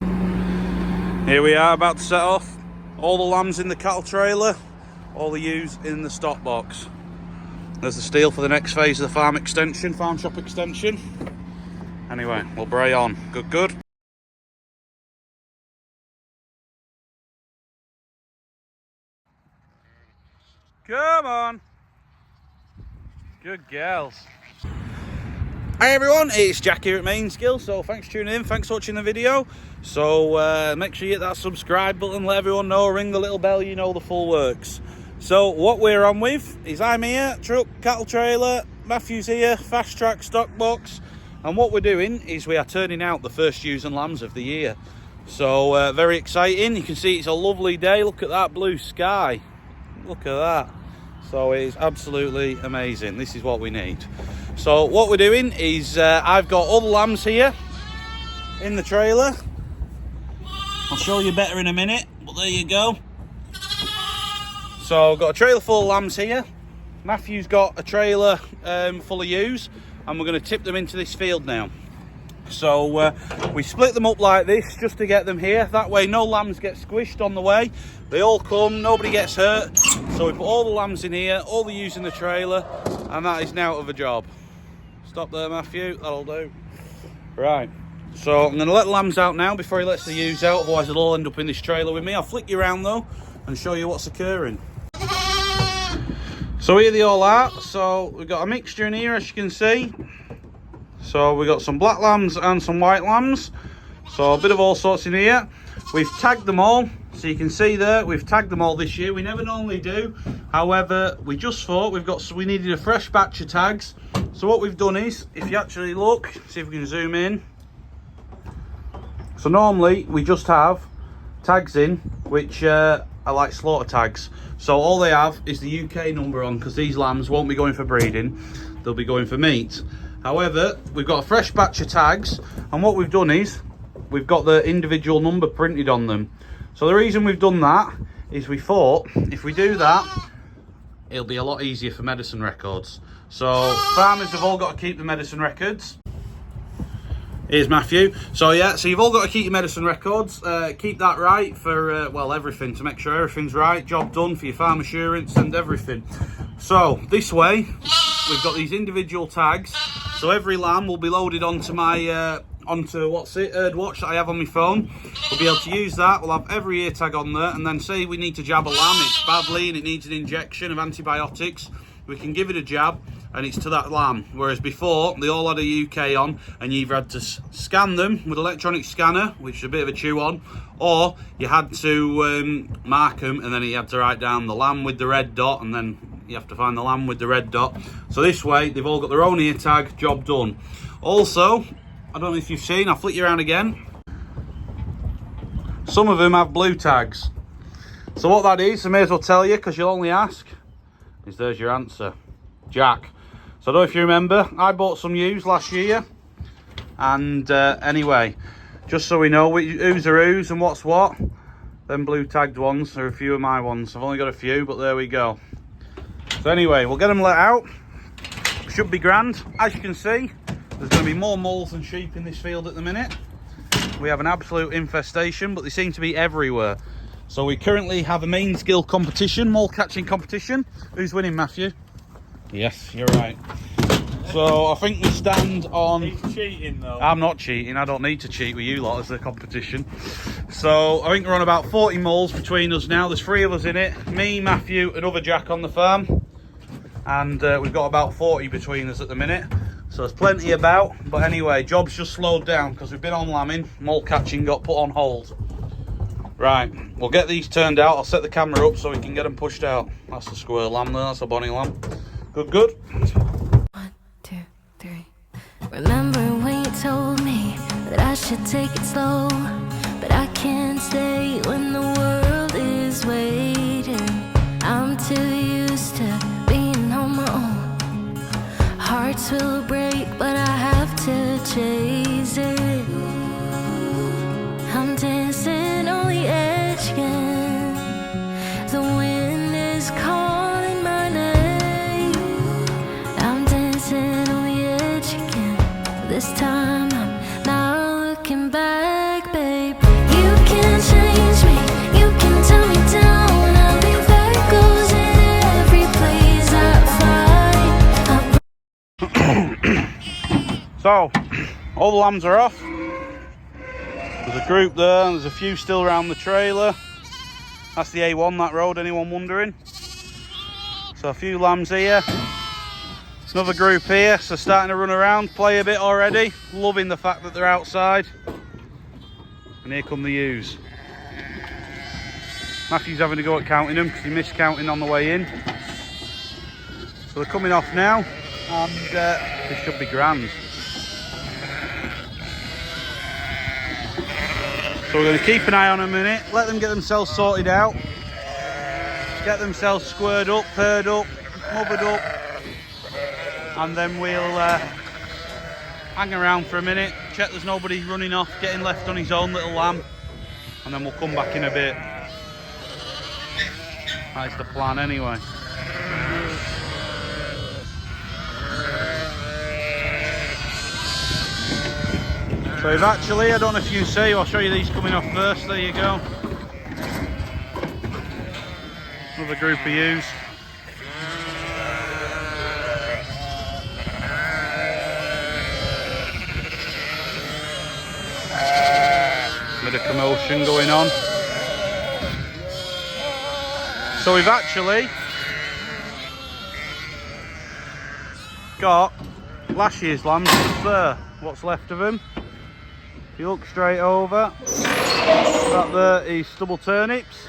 Here we are about to set off. All the lambs in the cattle trailer, all the ewes in the stock box. There's the steel for the next phase of the farm shop extension. Anyway, we'll bray on. Good. Come on. Good girls. Hi everyone, it's Jack here at Mainsgill. So thanks for tuning in, thanks for watching the video. So make sure you hit that subscribe button, let everyone know, ring the little bell, you know the full works. So what we're on with is I'm here, truck, cattle trailer, Matthew's here, fast track, stock box. And what we're doing is we are turning out the first ewes and lambs of the year. So very exciting. You can see it's a lovely day. Look at that blue sky. Look at that. So it is absolutely amazing. This is what we need. So what we're doing is I've got all the lambs here in the trailer. I'll show you better in a minute, but there you go. So I've got a trailer full of lambs here. Matthew's got a trailer full of ewes, and we're going to tip them into this field now. So we split them up like this just to get them here. That way no lambs get squished on the way. They all come, nobody gets hurt. So we put all the lambs in here, all the ewes in the trailer, and that is now of a job. Stop there, Matthew, that'll do. Right, so I'm going to let the lambs out now before he lets the ewes out, otherwise they'll all end up in this trailer with me. I'll flick you around though and show you what's occurring. So here they all are. So we've got a mixture in here, as you can see. So we've got some black lambs and some white lambs. So a bit of all sorts in here. We've tagged them all. So you can see there, we've tagged them all this year. We never normally do. However, we just thought we needed a fresh batch of tags. So what we've done is, if you actually look, see if we can zoom in. So normally we just have tags in, which are like slaughter tags. So all they have is the UK number on, because these lambs won't be going for breeding. They'll be going for meat. However, we've got a fresh batch of tags, and what we've done is we've got the individual number printed on them. So the reason we've done that is we thought if we do that, it'll be a lot easier for medicine records. So farmers have all got to keep the medicine records. Here's Matthew. So yeah, so you've all got to keep your medicine records. Keep that right for, well, everything, to make sure everything's right. Job done for your farm assurance and everything. So this way, we've got these individual tags. So every lamb will be loaded onto my, onto Herd Watch that I have on my phone. We'll be able to use that. We'll have every ear tag on there. And then say we need to jab a lamb, it's badly and it needs an injection of antibiotics. We can give it a jab and it's to that lamb. Whereas before, they all had a UK on and you either had to scan them with electronic scanner, which is a bit of a chew on, or you had to mark them and then you had to write down the lamb with the red dot, and then you have to find the lamb with the red dot. So this way, they've all got their own ear tag, job done. Also, I don't know if you've seen, I'll flick you around again. Some of them have blue tags. So what that is, I may as well tell you, because you'll only ask, is there's your answer. Jack. So I don't know if you remember, I bought some ewes last year. And anyway, just so we know who's are who's and what's what, them blue tagged ones are a few of my ones. I've only got a few, but there we go. So anyway, we'll get them let out. Should be grand. As you can see, there's going to be more moles than sheep in this field at the minute. We have an absolute infestation, but they seem to be everywhere. So we currently have a Mainsgill competition, mole catching competition. Who's winning, Matthew? Yes, you're right. So I think we stand on... He's cheating though. I'm not cheating, I don't need to cheat with you lot as the competition. So I think we're on about 40 moles between us now. There's 3 of us in it. Me, Matthew, another Jack on the farm. And we've got about 40 between us at the minute. So there's plenty about. But anyway, job's just slowed down because we've been on lambing. Mole catching got put on hold. Right, we'll get these turned out. I'll set the camera up so we can get them pushed out. That's a square lamb there, that's a bonny lamb. Good. 1, 2, 3. Remember when you told me that I should take it slow, but I can't stay when the world is waiting. I'm too used to being on my own. Hearts will break, but I have to chase it. I'm dancing on the edge again. The wind is calling my name. I'm dancing on the edge again. This time I'm not looking back, baby. So, all the lambs are off. There's a group there, and there's a few still around the trailer. That's the A1, that road, anyone wondering? So a few lambs here. Another group here, so starting to run around, play a bit already. Loving the fact that they're outside. And here come the ewes. Matthew's having to go at counting them because he missed counting on the way in. So they're coming off now, and they should be grand. So we're going to keep an eye on them a minute, let them get themselves sorted out, get themselves squared up, paired up, mothered up, and then we'll hang around for a minute, check there's nobody running off, getting left on his own little lamb, and then we'll come back in a bit. That's the plan anyway. So we've actually, I don't know if you can see, I'll show you these coming off first, there you go. Another group of ewes. Bit of commotion going on. So we've actually got last year's lambs just there, what's left of them. If you look straight over, that there is stubble turnips,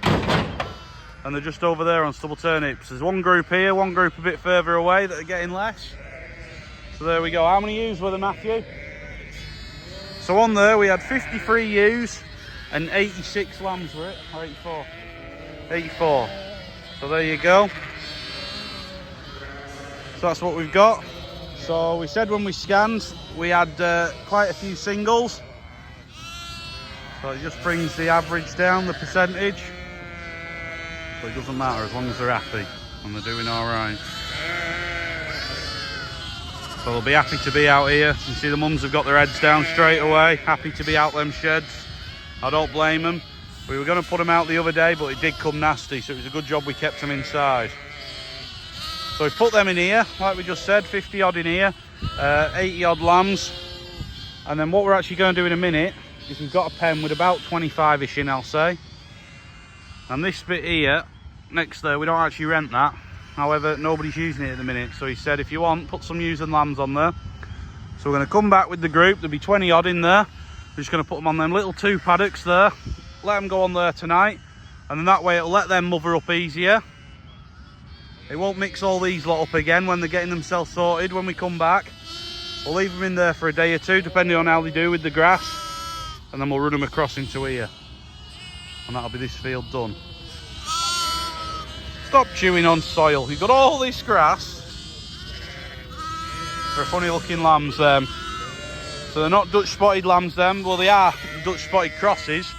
and they're just over there on stubble turnips. There's one group here, one group a bit further away that are getting less. So there we go. How many ewes were there, Matthew? So on there we had 53 ewes and 86 lambs were it, or 84? 84. So there you go. So that's what we've got. So we said when we scanned we had quite a few singles, so it just brings the average down, the percentage, but it doesn't matter as long as they're happy and they're doing all right. So they'll be happy to be out here. You can see the mums have got their heads down straight away, happy to be out them sheds. I don't blame them. We were going to put them out the other day, but it did come nasty, so it was a good job we kept them inside. So we've put them in here, like we just said, 50 odd in here, 80 odd lambs. And then what we're actually going to do in a minute is we've got a pen with about 25-ish in, I'll say. And this bit here, next there, we don't actually rent that. However, nobody's using it at the minute. So he said, if you want, put some ewes and lambs on there. So we're going to come back with the group. There'll be 20 odd in there. We're just going to put them on them little 2 paddocks there. Let them go on there tonight. And then that way it'll let them mother up easier. It won't mix all these lot up again when they're getting themselves sorted when we come back. We'll leave them in there for a day or two, depending on how they do with the grass. And then we'll run them across into here. And that'll be this field done. Stop chewing on soil. You've got all this grass. They're funny looking lambs, them. So they're not Dutch spotted lambs, them. Well, they are Dutch spotted crosses.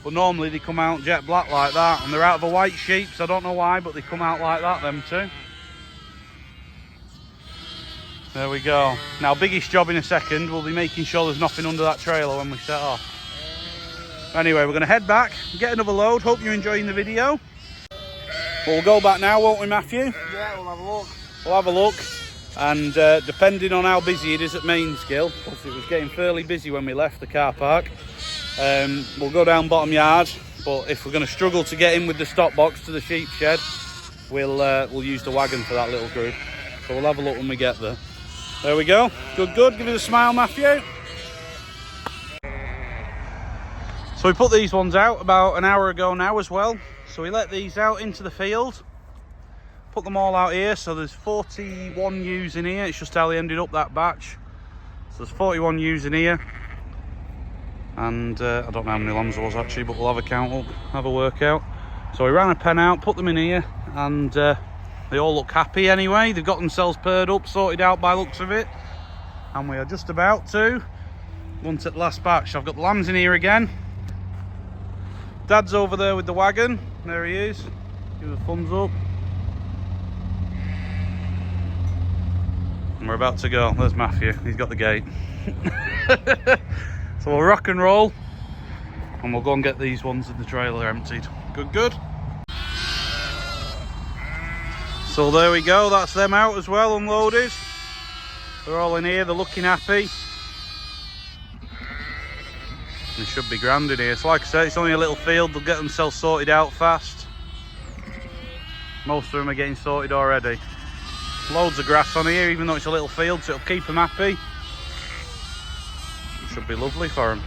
But normally they come out jet black like that, and they're out of a white sheep, so I don't know why, but they come out like that, them two. There we go. Now, biggest job in a second, we'll be making sure there's nothing under that trailer when we set off. Anyway, we're going to head back, get another load. Hope you're enjoying the video. But we'll go back now, won't we, Matthew? Yeah, we'll have a look. We'll have a look, and depending on how busy it is at Mainsgill, because it was getting fairly busy when we left the car park, we'll go down bottom yard, but if we're going to struggle to get in with the stock box to the sheep shed, we'll use the wagon for that little group. So we'll have a look when we get there. There we go. Good, good. Give us a smile, Matthew. So we put these ones out about an hour ago now as well. So we let these out into the field, put them all out here. So there's 41 ewes in here. It's just how they ended up, that batch. So there's 41 ewes in here. And I don't know how many lambs there was actually, but we'll have a count up, have a workout. So we ran a pen out, put them in here, and they all look happy anyway. They've got themselves paired up, sorted out by looks of it. And we are just about to go on to the last batch. I've got the lambs in here again. Dad's over there with the wagon. There he is. Give us a thumbs up. And we're about to go. There's Matthew. He's got the gate. So we'll rock and roll, and we'll go and get these ones in the trailer emptied. Good, good. So there we go, that's them out as well, unloaded. They're all in here, they're looking happy. They should be grand in here. So like I said, it's only a little field, they'll get themselves sorted out fast. Most of them are getting sorted already. Loads of grass on here, even though it's a little field, so it'll keep them happy. Should be lovely for them.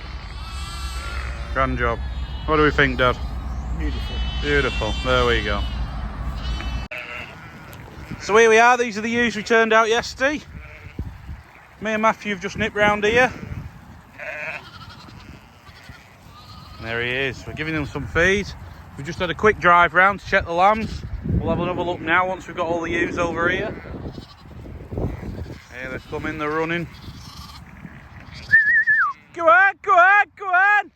Grand job. What do we think, Dad? Beautiful. Beautiful. There we go. So here we are. These are the ewes we turned out yesterday. Me and Matthew have just nipped round here. And there he is. We're giving them some feed. We've just had a quick drive round to check the lambs. We'll have another look now once we've got all the ewes over here. Here they're coming, they're running. Go on, go on, go on!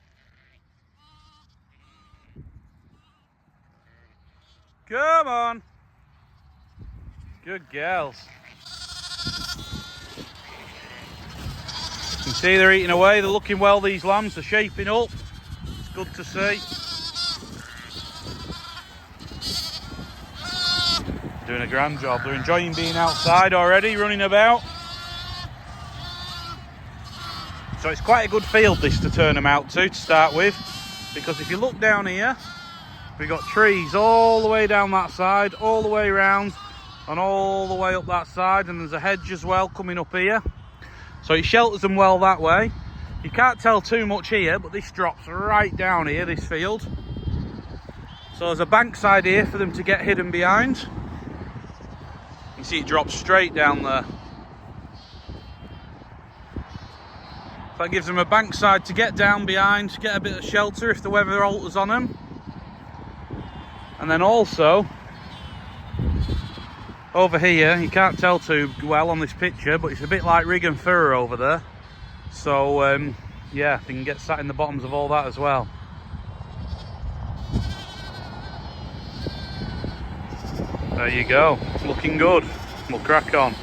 Come on! Good girls. You can see they're eating away, they're looking well, these lambs, they're shaping up. It's good to see. Doing a grand job. They're enjoying being outside already, running about. So it's quite a good field this to turn them out to start with, because if you look down here, we've got trees all the way down that side, all the way around, and all the way up that side, and there's a hedge as well coming up here. So it shelters them well that way. You can't tell too much here, but this drops right down here, this field. So there's a bankside here for them to get hidden behind. You see it drops straight down there. That gives them a bankside to get down behind, to get a bit of shelter if the weather alters on them. And then also, over here, you can't tell too well on this picture, but it's a bit like rig and furrow over there. So, yeah, they can get sat in the bottoms of all that as well. There you go, looking good. We'll crack on.